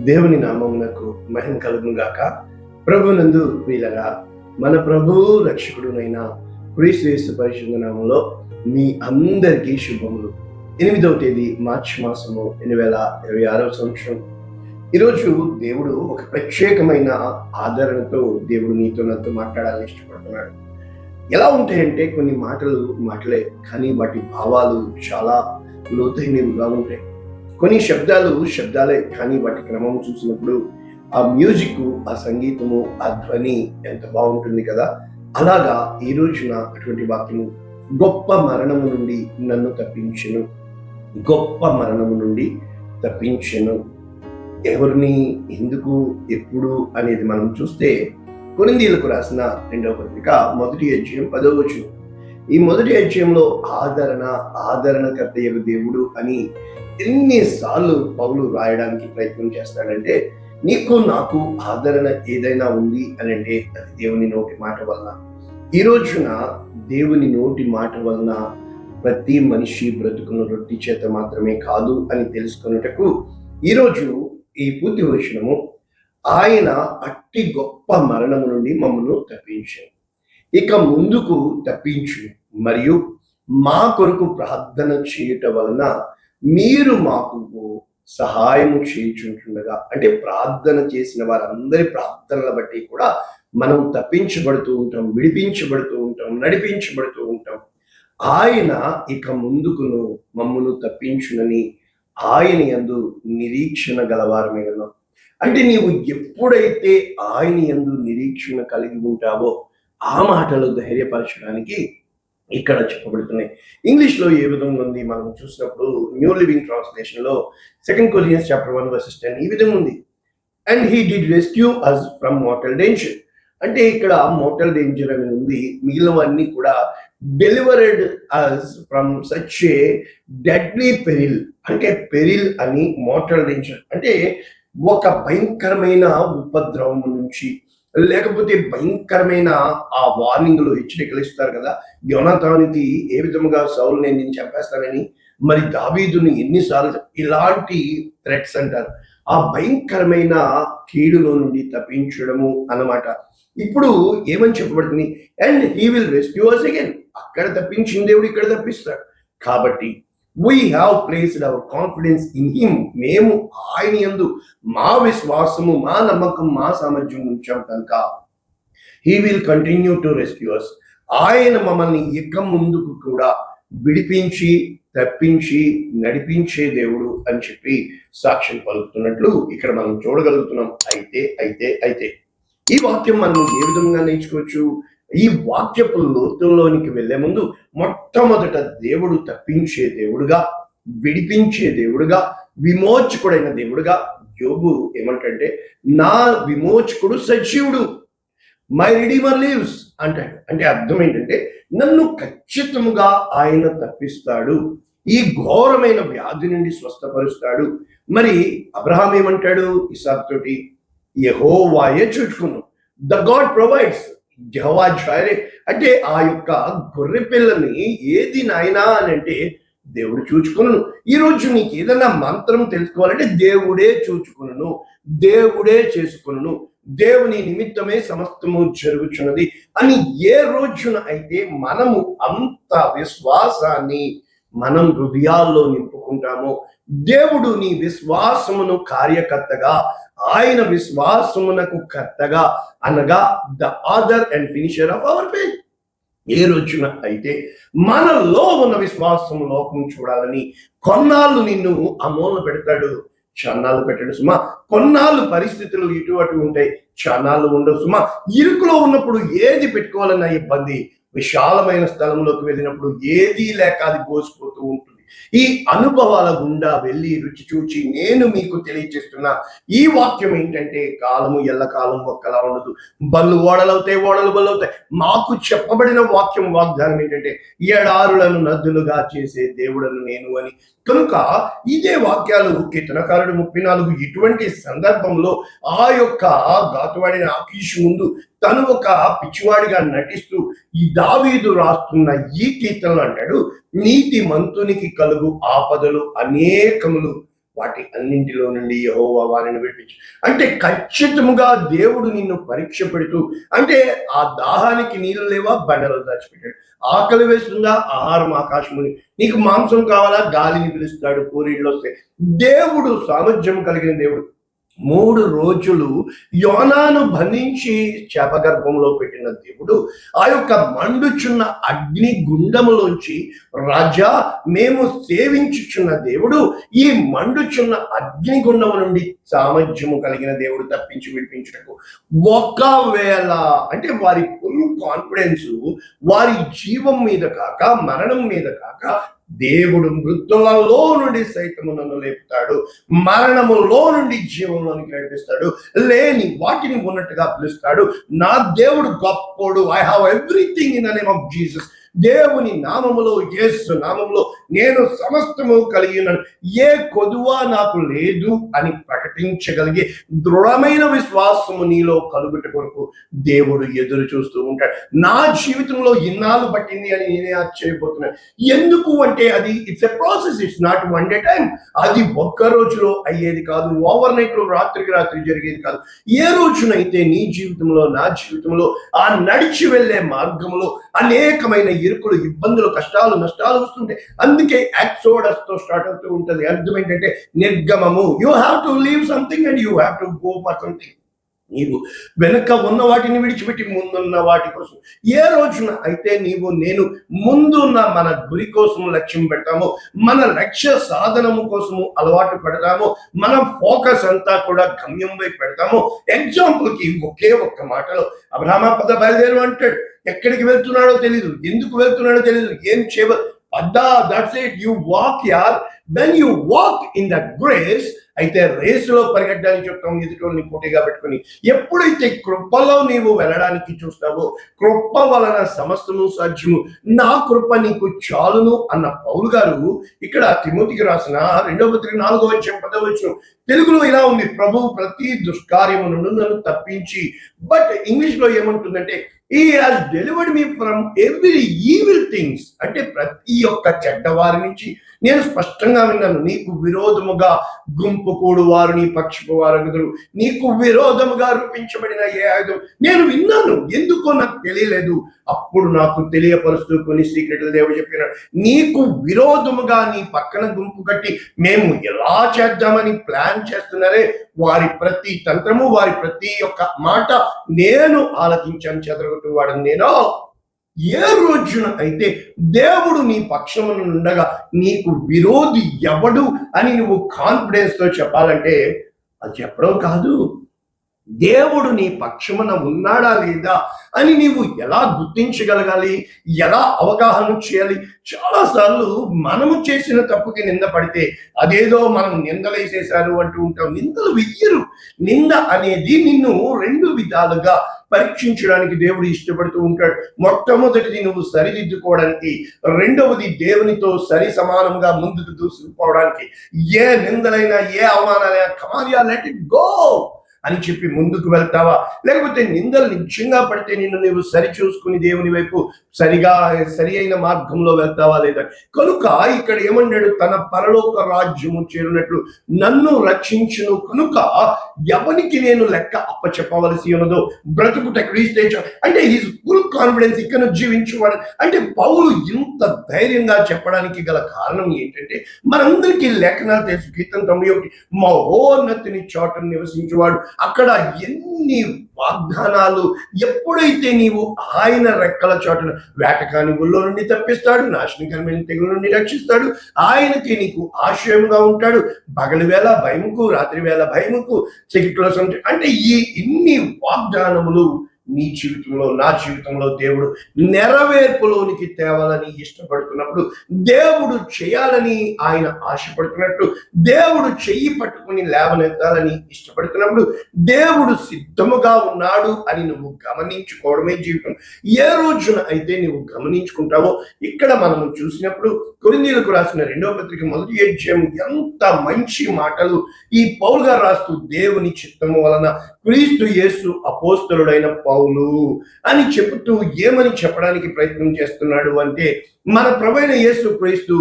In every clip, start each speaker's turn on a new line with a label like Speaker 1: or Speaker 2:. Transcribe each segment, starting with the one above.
Speaker 1: దేవుని నామమునకు మహిమ కలుగును గాక. ప్రభునందు ప్రియులరా, మన ప్రభువు రక్షకుడునైన క్రీస్తు యేసు పరిశుద్ధ నామములో మీ అందరికీ శుభములు. 8వ తేదీ మార్చి మాసము 2026 సంవత్సరం. ఈరోజు దేవుడు ఒక ప్రత్యేకమైన ఆదరణతో దేవుడు నీతో నాతో మాట్లాడాలని ఇష్టపడుతున్నాడు. ఎలా ఉంటాయంటే కొన్ని మాటలే కానీ వాటి భావాలు చాలా లోతైనవిగా ఉంటాయి. కొన్ని శబ్దాలే కానీ వాటి క్రమం చూసినప్పుడు ఆ మ్యూజిక్, ఆ సంగీతము, ఆ ధ్వని ఎంత బాగుంటుంది కదా. అలాగా ఈ రోజున అటువంటి వాక్యము, గొప్ప మరణము నుండి నన్ను తప్పించెను, గొప్ప మరణము నుండి తప్పించెను. ఎవరిని, ఎందుకు, ఎప్పుడు అనేది మనం చూస్తే కొరింథీయులకు రాసిన 2వ పత్రిక 1వ అధ్యాయం 10వ వచనం. ఈ 1వ అధ్యాయంలో ఆదరణకర్తయ్య దేవుడు అని ఎన్నిసార్లు పౌలు రాయడానికి ప్రయత్నం చేస్తాడంటే, నీకు నాకు ఆదరణ ఏదైనా ఉంది అని అంటే అది దేవుని నోటి మాట వలన. ఈ రోజున దేవుని నోటి మాట వలన ప్రతి మనిషి బ్రతుకును రొట్టె చేత మాత్రమే కాదు అని తెలుసుకున్నటకు ఈరోజు ఈ పూర్తి వచనము, ఆయన అట్టి గొప్ప మరణము నుండి మమ్మను తప్పించాడు, ఇక ముందుకు తప్పించు, మరియు మా కొరకు ప్రార్థన చేయట వలన మీరు మాకు సహాయము చేయుచుంటుండగా, అంటే ప్రార్థన చేసిన వారందరి ప్రార్థనల బట్టి కూడా మనం తప్పించబడుతూ ఉంటాం, విడిపించబడుతూ ఉంటాం, నడిపించబడుతూ ఉంటాం. ఆయన ఇక ముందుకును మమ్మను తప్పించునని ఆయన యందు నిరీక్షణ గలవారమే ఉన్నాం. అంటే నీవు ఎప్పుడైతే ఆయన యందు నిరీక్షణ కలిగి ఉంటావో ఆ మాటలు ధైర్యపరచడానికి ఇక్కడ చెప్పబడుతున్నాయి. ఇంగ్లీష్లో ఏ విధంగా ఉంది మనం చూసినప్పుడు, న్యూ లివింగ్ ట్రాన్స్లేషన్ లో 2 Corinthians 1:10 ఈ విధంగా ఉంది, and he did rescue us from mortal danger. అంటే ఇక్కడ మోర్టల్ డేంజర్ అని ఉంది, మిగిలినవన్నీ కూడా delivered us from such a deadly peril. అంటే పెరిల్ అని, మోర్టల్ డేంజర్ అంటే ఒక భయంకరమైన ఉపద్రవం నుంచి, లేకపోతే భయంకరమైన ఆ వార్నింగ్లు, హెచ్చరికలు ఇస్తారు కదా. యోనాతానుకి ఏ విధముగా సౌలు నేను చంపేస్తానని, మరి దావీదుని ఎన్నిసార్లు, ఇలాంటి థ్రెట్స్ అంటారు. ఆ భయంకరమైన కీడులో నుండి తప్పించడము అన్నమాట. ఇప్పుడు ఏమని చెప్పబడుతుంది, and he will rescue us again. అక్కడ తప్పించిన దేవుడు ఇక్కడ తప్పిస్తాడు. కాబట్టి we have placed our confidence in him. మేము ఆయన యందు మా విశ్వాసము, మా నమ్మకం, మా సామర్థ్యం ఉంచాం కనుక he will continue to rescue us. ఆయన మమ్మల్ని ఇక ముందుకు కూడా విడిపించి, తప్పించి, నడిపించే దేవుడు అని చెప్పి సాక్ష్యం పలుకుతున్నట్లు ఇక్కడ మనం చూడగలుగుతున్నాం. అయితే ఈ వాక్యం మనం ఏ విధంగా నేర్చుకోవచ్చు? ఈ వాక్యపు లోతుల్లోనికి వెళ్లే ముందు మొట్టమొదట దేవుడు తప్పించే దేవుడుగా, విడిపించే దేవుడుగా, విమోచకుడైన దేవుడుగా, యోబు ఏమంటే, నా విమోచకుడు సజీవుడు, మై రిడీమర్ లివ్స్ అంటాడు. అంటే అర్థం ఏంటంటే, నన్ను ఖచ్చితంగా ఆయన తప్పిస్తాడు, ఈ ఘోరమైన వ్యాధి నుండి స్వస్థపరుస్తాడు. మరి అబ్రహాం ఏమంటాడు ఇస్సాకు తోటి, యెహోవాయే చూచుకును, ద గాడ్ ప్రొవైడ్స్, యెహోవా జైరే. అంటే ఆ యొక్క గొర్రె పిల్లని ఏది నాయనా అని అంటే దేవుడు చూచుకును. ఈరోజు నీకు ఏదైనా మంత్రం తెలుసుకోవాలంటే దేవుడే చూచుకును, దేవుడే చేసుకును, దేవుని నిమిత్తమే సమస్తము జరుగుచున్నది అని ఏ రోజున అయితే మనము అంత విశ్వాసాన్ని మనం హృదయాల్లో నింపుకుంటామో, దేవుడు నీ విశ్వాసమును కార్యకర్తగా, ఆయన విశ్వాసమునకు కర్తగా, అనగా the author and finisher of our faith. ఏ రోజున అయితే మనలో ఉన్న విశ్వాసం లోకం చూడాలని కొన్నాళ్ళు నిన్ను అమోలు పెడతాడు, క్షణాలు పెట్టాడు సుమా. కొన్నాళ్ళు పరిస్థితులు ఇటు అటు ఉంటాయి, క్షణాలు ఉండవు సుమా. ఇరుకులో ఉన్నప్పుడు ఏది పెట్టుకోవాలన్న ఇబ్బంది, విశాలమైన స్థలంలోకి వెళ్ళినప్పుడు ఏదీ లేక అది పోసిపోతూ ఉంటుంది. ఈ అనుభవాల గుండా వెళ్ళి రుచి చూచి నేను మీకు తెలియజేస్తున్నా ఈ వాక్యం ఏంటంటే, కాలము ఎల్లకాలం ఒక్కలా ఉండదు, బళ్ళు ఓడలవుతాయి, ఓడలు బళ్ళు అవుతాయి. మాకు చెప్పబడిన వాగ్దానం ఏంటంటే, ఎడారులను నదులుగా చేసే దేవుడను నేను అని. కనుక ఇదే వాక్యాలు కీర్తనకారుడు 34 ఇటువంటి సందర్భంలో ఆ యొక్క గాతువాడిన ఆకీషు ముందు తను ఒక పిచ్చివాడిగా నటిస్తూ ఈ దావీదు రాస్తున్న ఈ కీర్తనలు అంటాడు, నీతి మంతునికి కలుగు ఆపదలు అనేకములు, వాటి అన్నింటిలో నుండి యెహోవా వారిని విడిపించు. అంటే ఖచ్చితముగా దేవుడు నిన్ను పరీక్ష పెడుతూ, అంటే ఆ దాహానికి నీళ్ళు లేవా, బండలో దాచిపెట్టాడు. ఆకలి వేస్తుందా, ఆహారం ఆకాశముని. నీకు మాంసం కావాలా, గాలిని పిలుస్తాడు పూరీళ్ళు వస్తే. దేవుడు సామర్థ్యం కలిగిన దేవుడు. 3 రోజులు యోనాను బంధించి చేపగర్భంలో పెట్టిన దేవుడు ఆ యొక్క మండుచున్న అగ్ని గుండములోంచి, రాజా మేము సేవించుచున్న దేవుడు ఈ మండుచున్న అగ్ని గుండము నుండి సామర్థ్యము కలిగిన దేవుడు తప్పించి విడిపించుటకు. ఒకవేళ అంటే వారి ఫుల్ కాన్ఫిడెన్స్ వారి జీవం మీద కాక, మరణం మీద కాక, దేవుడు మృతులలో నుండి సైతము నన్ను లేపుతాడు, మరణములో నుండి జీవంలోనికి నడిపిస్తాడు, లేని వాటిని ఉన్నట్టుగా పిలుస్తాడు. నా దేవుడు గొప్పోడు. I have everything in the name of Jesus. దేవుని నామములో, యేసు నామములో నేను సమస్తము కలిగి ఉన్నాను, ఏ కొదువ నాకు లేదు అని ప్రకటించగలిగే దృఢమైన విశ్వాసము నీలో కలుగుట కొరకు దేవుడు ఎదురు చూస్తూ ఉంటాడు. నా జీవితంలో ఇన్నాళ్ళు పట్టింది అని నేనే ఆశ్చర్యపోతున్నాను. ఎందుకు అంటే అది it's a process, it's not one day time. అది ఒక్క రోజులో అయ్యేది కాదు, ఓవర్ నైట్ లో రాత్రికి రాత్రి జరిగేది కాదు. ఏ రోజునైతే నీ జీవితంలో, నా జీవితంలో ఆ నడిచి వెళ్లే మార్గంలో అనేకమైన ఇరుకులు, ఇబ్బందులు, కష్టాలు, నష్టాలు వస్తుంటే, అందుకే ఎక్సోడస్ తో స్టార్ట్ అవుతూ ఉంటుంది. అర్థం ఏంటంటే నిర్గమము. You have to leave something and you have to go for something. నీవు వెనుక ఉన్న వాటిని విడిచిపెట్టి ముందున్న వాటి కోసం. ఏ రోజున అయితే నేను ముందున్న మన గురి కోసం లక్ష్యం పెడతామో, మన లక్ష్య సాధనము కోసము అలవాటు పెడతామో, మన ఫోకస్ అంతా కూడా గమ్యం వైపు పెడతామో. ఎగ్జాంపుల్ కి ఒకే ఒక్క మాటలో అబ్రహామా పద బయలుదేరు అంటాడు. ఎక్కడికి వెళ్తున్నాడో తెలీదు, ఎందుకు వెళ్తున్నాడో తెలీదు, ఏం చేయ పద్దా. That's it. యు వాక్ యార్. When you walk in the grace, అయితే రేసులో పరిగెట్టడానికి చెప్తాం, ఎదుటోళ్ళని పోటీగా పెట్టుకుని. ఎప్పుడైతే కృపలో నీవు వెళ్ళడానికి చూస్తావో, కృప వలన సమస్తము సాధ్యము, నా కృప నీకు చాలును అన్న పౌలు గారు ఇక్కడ తిమోతికి రాసిన 2వ పత్రిక 4వ అధ్యాయం 10వ వచనం తెలుగులో ఇలా ఉంది: ప్రభువు ప్రతి దుష్కార్యము నుండి నన్ను తప్పించి. బట్ ఇంగ్లీష్ లో ఏమంటుందంటే he has delivered me from every evil things. అంటే ప్రతి ఒక్క చెడ్డవారి నుంచి నేను స్పష్టంగా విన్నాను. నీకు విరోధముగా గుంపు కూడు వారు నీ పక్షపు వారు, నీకు విరోధముగా రూపించబడిన ఏ ఆయుధం నేను విన్నాను, ఎందుకో నాకు తెలియలేదు. అప్పుడు నాకు తెలియపరుస్తూ కొన్ని సీక్రెట్లు దేవుడు చెప్పినాడు. నీకు విరోధముగా నీ పక్కన గుంపు కట్టి మేము ఎలా చేద్దామని ప్లాన్ చేస్తున్నారే, వారి ప్రతి తంత్రము, వారి ప్రతి ఒక్క మాట నేను ఆలకించాను, చెదరగొట్టు వాడని నేను. ఏ రోజున అయితే దేవుడు నీ పక్షమున ఉండగా నీకు విరోధి ఎవడు అని నువ్వు కాన్ఫిడెన్స్ తో చెప్పాలంటే, అది చెప్పడం కాదు, దేవుడు నీ పక్షమున ఉన్నాడా లేదా అని నీవు ఎలా గుర్తించగలగాలి, ఎలా అవగాహన చేయాలి. చాలాసార్లు మనము చేసిన తప్పుకి నింద పడితే అదేదో మనం నిందలేసేశారు అంటూ ఉంటాం. నిందలు వెయ్యరు. నింద అనేది నిన్ను 2 విధాలుగా పరీక్షించడానికి దేవుడు ఇష్టపడుతూ ఉంటాడు. మొట్టమొదటిది నువ్వు సరిదిద్దుకోవడానికి, రెండవది దేవునితో సరి సమానంగా ముందుకు దూసుకుపోవడానికి. ఏ నిందలైనా, ఏ అవమానాలైనా, come on yeah let it go అని చెప్పి ముందుకు వెళ్తావా, లేకపోతే నిందలు నిజంగా పడితే నిన్ను నీవు సరి చూసుకుని దేవుని వైపు సరి అయిన మార్గంలో వెళ్తావా లేదా? కనుక ఇక్కడ ఏమన్నాడు, తన పరలోక రాజ్యము చేరినట్లు నన్ను రక్షించును కనుక ఎవరికి నేను లెక్క అప్పచెప్పవలసి ఉన్నదో బ్రతుకుట క్రీస్తే. అంటే హీస్ ఫుల్ కాన్ఫిడెన్స్. ఇక్కడ జీవించువాడు అంటే పౌలు ఇంత ధైర్యంగా చెప్పడానికి గల కారణం ఏంటంటే, మనందరికీ లేఖనాలు తెలుసు. కీర్తన 91, మహోన్నతిని చోటను నివసించేవాడు. అక్కడ ఎన్ని వాగ్దానాలు. ఎప్పుడైతే నీవు ఆయన రెక్కల చోటను వేటకాని గుళ్ళో నుండి తప్పిస్తాడు, నాశనకరమైన తెగుల నుండి రక్షిస్తాడు, ఆయనకి నీకు ఆశ్రయంగా ఉంటాడు, పగలి వేళ భయముకు, రాత్రి వేళ భయముకు, చీకటిలో అంటే ఈ ఇన్ని వాగ్దానములు నీ జీవితంలో, నా జీవితంలో దేవుడు నెరవేర్పులోనికి తేవాలని ఇష్టపడుతున్నప్పుడు, దేవుడు చేయాలని ఆయన ఆశపడుతున్నట్టు, దేవుడు చెయ్యి పట్టుకుని లేవనెత్తాలని ఇష్టపడుతున్నప్పుడు, దేవుడు సిద్ధముగా ఉన్నాడు అని నువ్వు గమనించుకోవడమే జీవితం. ఏ రోజున అయితే నువ్వు గమనించుకుంటావో, ఇక్కడ మనం చూసినప్పుడు కొరింథీయులకు రాసిన 2వ పత్రిక 1వ అధ్యాయం ఎంత మంచి మాటలు ఈ పౌలు గారు రాస్తూ, దేవుని చిత్తము వలన క్రీస్తు యేసు అపోస్తలుడైన పౌలు అని చెబుతూ ఏమని చెప్పడానికి ప్రయత్నం చేస్తున్నాడు అంటే, మన ప్రభువైన యేసు క్రీస్తు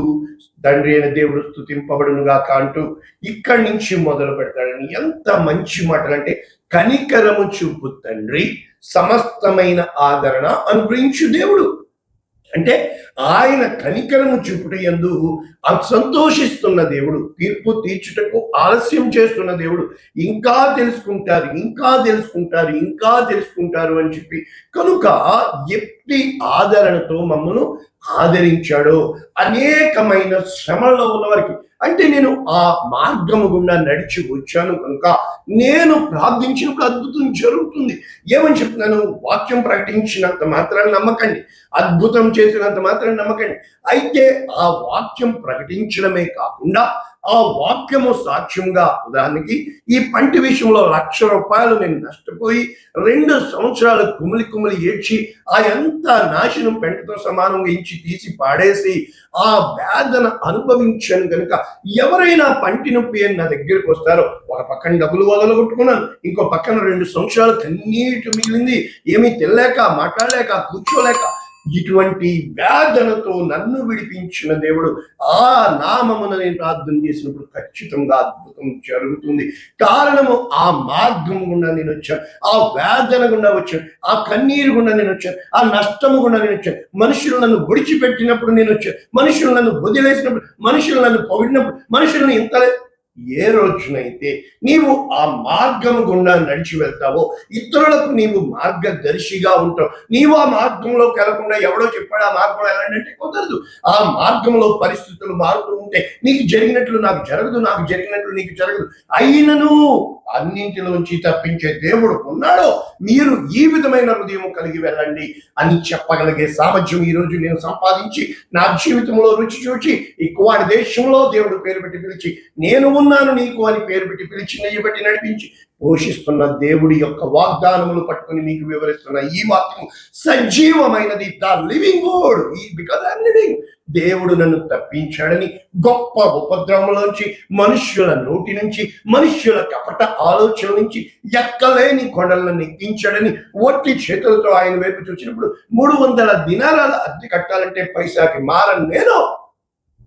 Speaker 1: తండ్రి అయిన దేవుడు స్తుతింపబడునుగా అంటూ ఇక్కడి నుంచి మొదలు పెడతాడని. ఎంత మంచి మాటలు అంటే, కనికరము చూపు తండ్రి, సమస్తమైన ఆదరణ అనుగ్రహించు దేవుడు. అంటే ఆయన కనికరము చూపుట యందు సంతోషిస్తున్న దేవుడు, తీర్పు తీర్చుటకు ఆలస్యం చేస్తున్న దేవుడు. ఇంకా తెలుసుకుంటారు, ఇంకా తెలుసుకుంటారు, ఇంకా తెలుసుకుంటారు అని చెప్పి కనుక ఎట్టి ఆదరణతో మమ్మను ఆదరించాడో, అనేకమైన శ్రమల్లో ఉన్న వారికి. అంటే నేను ఆ మార్గము గుండా నడిచి వచ్చాను కనుక నేను ప్రార్థించినప్పుడు అద్భుతం జరుగుతుంది. ఏమని చెప్తున్నాను? వాక్యం ప్రకటించినంత మాత్రాన్ని నమ్మకండి, అద్భుతం చేసినంత మాత్రాన్ని నమ్మకండి. అయితే ఆ వాక్యం ప్రకటించడమే కాకుండా ఆ వాక్యము సాక్ష్యంగా, ఉదాహరణకి ఈ పంటి విషయంలో ₹1,00,000 నేను నష్టపోయి 2 సంవత్సరాలు కుమిలి కుమిలి ఏడ్చి ఆ ఎంత నాశనం పెంటతో సమానంగా ఇచ్చి తీసి పాడేసి ఆ వేదన అనుభవించాను కనుక ఎవరైనా పంటి నొప్పి అని నా దగ్గరికి వస్తారో, ఒక పక్కన డబ్బులు వదలగొట్టుకున్నాను, ఇంకో పక్కన 2 సంవత్సరాలు కన్నీటి మిగిలింది, ఏమీ తినలేక, మాట్లాడలేక, కూర్చోలేక, ఇటువంటి వేదనతో నన్ను విడిపించిన దేవుడు, ఆ నామమున నేను ప్రార్థన చేసినప్పుడు ఖచ్చితంగా అద్భుతం జరుగుతుంది. కారణము ఆ మార్గం గుండా నేను వచ్చాను, ఆ వేదన గుండా వచ్చాను, ఆ కన్నీరు గుండా నేను వచ్చాను, ఆ నష్టము గుండా నేను వచ్చాను. మనుషులు నన్ను విడిచిపెట్టినప్పుడు నేను వచ్చాను, మనుషులు నన్ను వదిలేసినప్పుడు, మనుషులు నన్ను పొగిడినప్పుడు, మనుషులను ఇంతలే. ఏ రోజునైతే నీవు ఆ మార్గము గుండా నడిచి వెళ్తావో, ఇతరులకు నీవు మార్గదర్శిగా ఉంటావు. నీవు ఆ మార్గంలో కలగకుండా ఎవడో చెప్పాడు ఆ మార్గంలో వెళ్ళండి అంటే కుదరదు. ఆ మార్గంలో పరిస్థితులు మారుతూ ఉంటే నీకు జరిగినట్లు నాకు జరగదు, నాకు జరిగినట్లు నీకు జరగదు. అయినను అన్నింటిలోంచి తప్పించే దేవుడు ఉన్నాడో, మీరు ఈ విధమైన హృదయం కలిగి వెళ్ళండి అని చెప్పగలిగే సామర్థ్యం ఈరోజు నేను సంపాదించి నా జీవితంలో రుచి చూచి ఈ కువాడి దేశంలో దేవుడు పేరు పెట్టి పిలిచి, నేను ఉన్నాను నీకు అని పేరు పెట్టి పిలిచి, నెయ్యి పెట్టి నడిపించి పోషిస్తున్న దేవుడి యొక్క వాగ్దానములు పట్టుకుని మీకు వివరిస్తున్న ఈ వాక్యం సజీవమైనది. The living word. Because I'm living. దేవుడు నన్ను తప్పించాడని గొప్ప ఉపద్రవంలోంచి, మనుష్యుల నోటి నుంచి, మనుష్యుల కపట ఆలోచన నుంచి, ఎక్కలేని కొండలను ఎక్కించాడని వట్టి చేతులతో ఆయన వైపు చూసినప్పుడు 300 దినారాల అద్దె కట్టాలంటే పైసాకి మారని నేను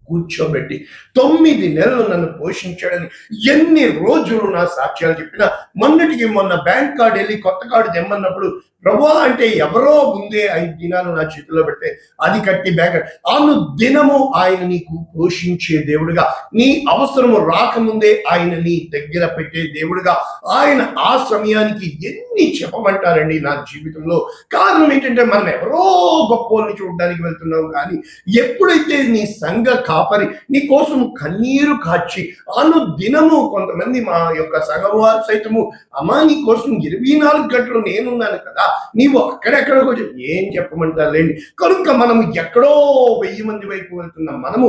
Speaker 1: కూర్చోబెట్టి 9 నెలలు నన్ను పోషించాడని ఎన్ని రోజులు నా సాక్ష్యాలు చెప్పినా, మొన్నటికి మొన్న బ్యాంక్ కార్డు వెళ్ళి కొత్త కార్డు తెమ్మన్నప్పుడు, ప్రభువా అంటే ఎవరో ముందే 5 దినాలు నా చేతిలో పెడితే అది కట్టి బ్యాంక్ అను దినము ఆయన నీకు పోషించే దేవుడుగా, నీ అవసరము రాకముందే ఆయన నీ దగ్గర పెట్టే దేవుడుగా, ఆయన ఆ సమయానికి ఎన్ని చెప్పమంటారండి నా జీవితంలో. కారణం ఏంటంటే మనం ఎవరో గొప్పని చూడడానికి వెళ్తున్నాం, కానీ ఎప్పుడైతే నీ సంఘ కాపరి నీ కోసం కన్నీరు కాచి అను దినము, కొంతమంది మా యొక్క సంఘవారు సైతము, అమ్మా నీ కోసం 24 గంటలు నేనున్నాను కదా, నీవు అక్కడెక్కడికో ఏం చెప్పమంటారులేండి. కనుక మనము ఎక్కడో 1000 మంది వైపు వెళ్తున్న మనము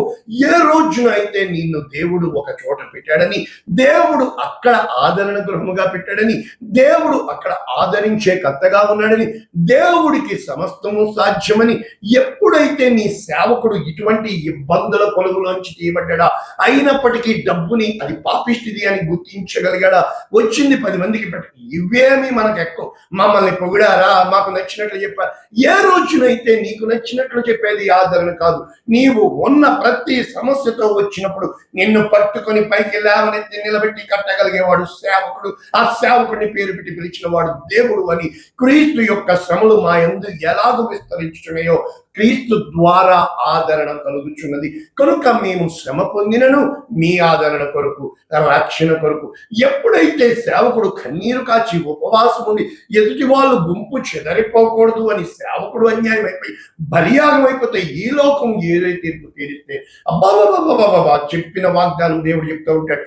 Speaker 1: ఏ రోజున అయితే నిన్ను దేవుడు ఒక చోట పెట్టాడని, దేవుడు అక్కడ ఆదరణ గృహముగా పెట్టాడని, దేవుడు అక్కడ ఆదరించే కర్తగా ఉన్నాడని, దేవుడికి సమస్తము సాధ్యమని ఎప్పుడైతే నీ సేవకుడు ఇటువంటి ఇబ్బందుల కొలుగులోంచి తీయబడ్డా, అయినప్పటికీ డబ్బుని అది పాపిష్టిది అని గుర్తించగలిగాడా, వచ్చింది 10 మందికి పెట్టి, ఇవేమి మనకు ఎక్కువ, మమ్మల్ని పొగిడారా, మాకు నచ్చినట్లు చెప్పారు. ఏ రోజునైతే నీకు నచ్చినట్లు చెప్పేది ఆదరణ కాదు, నీవు ఉన్న ప్రతి సమస్యతో వచ్చినప్పుడు నిన్ను పట్టుకొని పైకి లేవనెత్తి నిలబెట్టి కట్టగలిగేవాడు సేవకుడు. ఆ సేవకుడిని పేరు పెట్టి పిలిచిన వాడు దేవుడు అని. క్రీస్తు యొక్క శ్రమలు మా యందు ఎలాగో విస్తరించుచున్నాయో, క్రీస్తు ద్వారా ఆదరణ కలుగుచున్నది. కనుక మేము శ్రమ పొందినను మీ ఆదరణ కొరకు, రక్షణ కొరకు. ఎప్పుడైతే సేవకుడు కన్నీరు కాచి ఉపవాసం ఉండి ఎదుటి వాళ్ళు గుంపు చెదరిపోకూడదు అని సేవకుడు అన్యాయం అయిపోయి బలియాగం అయిపోతే ఈ లోకం ఏదైతే తీర్పు తీరిస్తే, అబ్బాబాబాబాబా చెప్పిన వాగ్దానం దేవుడు చెప్తూ ఉంటాడు,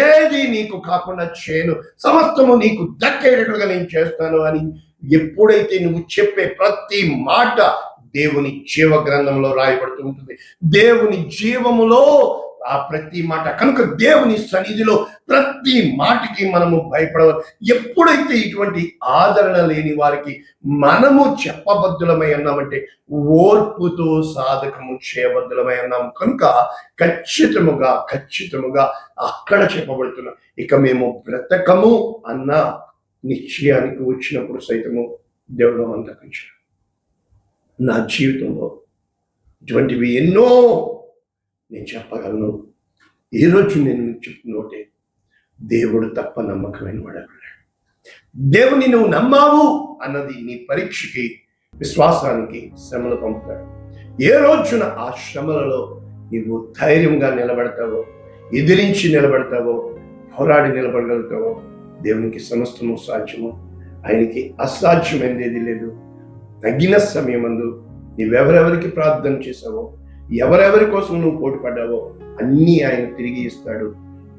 Speaker 1: ఏది నీకు కాకుండా చేయను, సమస్తము నీకు దక్కేటట్లుగా నేను చేస్తాను అని. ఎప్పుడైతే నువ్వు చెప్పే ప్రతి మాట దేవుని జీవ గ్రంథంలో రాయబడుతూ ఉంటుంది. దేవుని జీవములో ఆ ప్రతి మాట కనుక దేవుని సన్నిధిలో ప్రతి మాటకి మనము భయపడవాలి. ఎప్పుడైతే ఇటువంటి ఆదరణ లేని వారికి మనము చెప్పబద్దులమై ఉన్నామంటే ఓర్పుతో సాధకము చేయబద్దులమై ఉన్నాము. కనుక ఖచ్చితముగా అక్కడ చెప్పబడుతున్నాం. ఇక మేము బ్రతకము అన్న నిశ్చయానికి వచ్చినప్పుడు సైతము దేవుడు అంతరించాడు. నా జీవితంలో ఇటువంటివి ఎన్నో నేను చెప్పగలను. ఈరోజు నేను చెప్తున్నోటే దేవుడు తప్ప నమ్మకమైన వాడు. దేవుని నువ్వు నమ్మావు అన్నది నీ పరీక్షకి, విశ్వాసానికి శ్రమలు పంపుతాడు. ఏ రోజున ఆ శ్రమలలో నీవు ధైర్యంగా నిలబడతావో, ఎదిరించి నిలబడతావో, పోరాడి నిలబడగలుగుతావో దేవునికి సమస్తము సాధ్యము. ఆయనకి అసాధ్యమైనది ఏది లేదు. తగిన సమయమందు నీవెవరెవరికి ప్రార్థన చేసావో, ఎవరెవరి కోసం నువ్వు పోటీ పడ్డావో అన్నీ ఆయన తిరిగి ఇస్తాడు.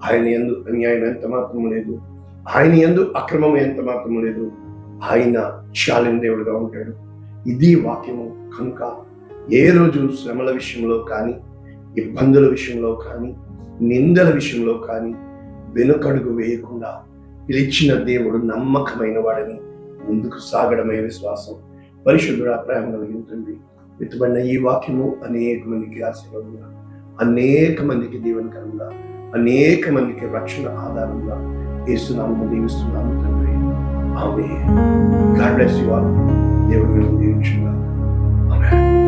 Speaker 1: ఆయన యందు అన్యాయం ఎంత మాత్రము లేదు, ఆయన యందు అక్రమం ఎంత మాత్రము లేదు. ఆయన చాలిన దేవుడుగా ఉంటాడు. ఇది వాక్యము. కనుక ఏ రోజు శ్రమల విషయంలో కానీ, ఇబ్బందుల విషయంలో కానీ, నిందల విషయంలో కానీ వెనుకడుగు వేయకుండా పిలిచిన దేవుడు నమ్మకమైన వాడని ముందుకు సాగడమే విశ్వాసం. పరిశుద్ధుడా, ప్రేమ కలిగింటుంది. విత్తబడిన ఈ వాక్యము అనేక మందికి ఆశీర్వాదంగా, అనేక మందికి దీవెనకరంగా, అనేక మందికి రక్షణ ఆధారంగా యేసునామములో దీవిస్తున్నాము తండ్రి. ఆమేన్. God bless you all. దేవుడు మిమ్మల్ని దీవించుగాక. ఆమేన్.